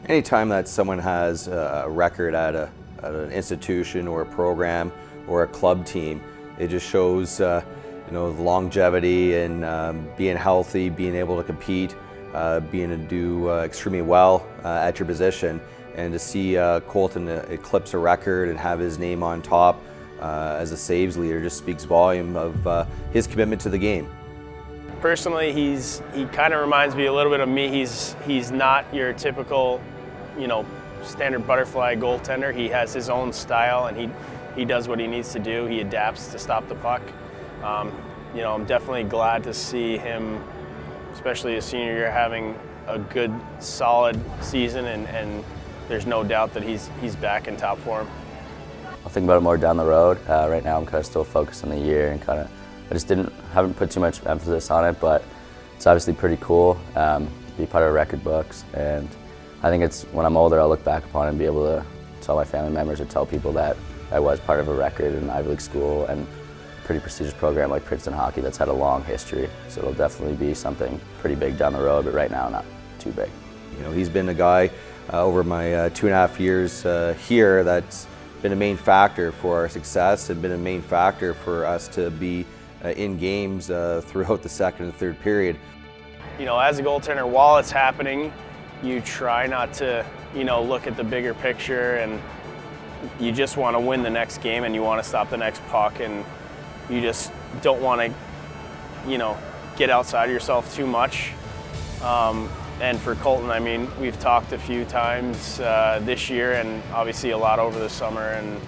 Anytime that someone has a record at an institution or a program or a club team, it just shows the longevity and being healthy, being able to compete, being able to do extremely well at your position. And to see Colton eclipse a record and have his name on top as a saves leader just speaks volume of his commitment to the game. Personally, he kind of reminds me a little bit of me. He's not your typical, standard butterfly goaltender. He has his own style, and he does what he needs to do. He adapts to stop the puck. I'm definitely glad to see him, especially his senior year, having a good, solid season, and there's no doubt that he's back in top form. I'll think about it more down the road. Right now I'm kind of still focused on the year, and I just haven't put too much emphasis on it, but it's obviously pretty cool to be part of the record books, and I think it's when I'm older I'll look back upon it and be able to tell my family members or tell people that I was part of a record in an Ivy League school and a pretty prestigious program like Princeton Hockey that's had a long history. So it'll definitely be something pretty big down the road, but right now not too big. He's been a guy over my 2.5 years here that's been a main factor for our success and been a main factor for us to be in games throughout the second and third period. As a goaltender, while it's happening, you try not to, look at the bigger picture, and you just want to win the next game and you want to stop the next puck, and you just don't want to, get outside of yourself too much. And for Colton, we've talked a few times this year and obviously a lot over the summer, and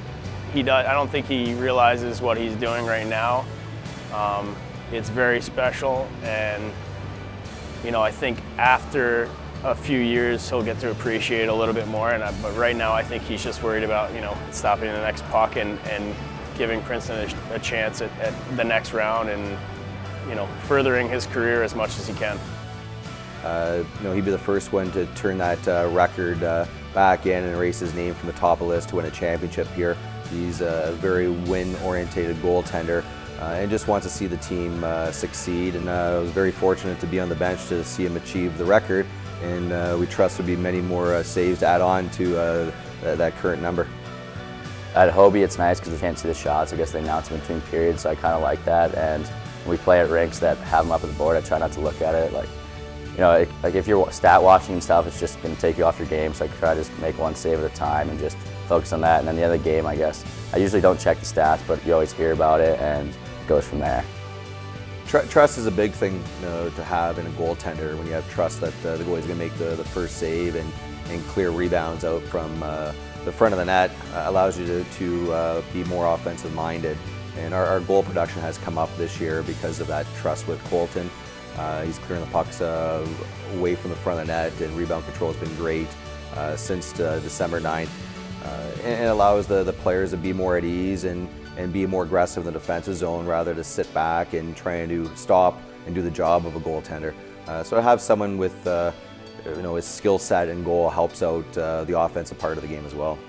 I don't think he realizes what he's doing right now. It's very special, and I think after a few years he'll get to appreciate it a little bit more. But right now I think he's just worried about stopping the next puck and giving Princeton a chance at the next round, and furthering his career as much as he can. He'd be the first one to turn that record back in and erase his name from the top of the list to win a championship here. He's a very win-oriented goaltender and just wants to see the team succeed. And I was very fortunate to be on the bench to see him achieve the record, and we trust there'll be many more saves to add on to that current number. At Hobie, it's nice because we can't see the shots. I guess they announce them between periods, so I kind of like that. And when we play at rinks that have them up at the board, I try not to look at it. Like if you're stat watching and stuff, it's just going to take you off your game. So I try to just make one save at a time and just focus on that. And then the other game, I guess, I usually don't check the stats, but you always hear about it and it goes from there. Trust is a big thing to have in a goaltender. When you have trust that the goalie's going to make the first save and clear rebounds out from the front of the net, allows you to be more offensive minded. And our goal production has come up this year because of that trust with Colton. He's clearing the pucks away from the front of the net, and rebound control has been great since December 9th. And it allows the players to be more at ease and be more aggressive in the defensive zone rather than sit back and trying to stop and do the job of a goaltender. So to have someone with his skill set and goal helps out the offensive part of the game as well.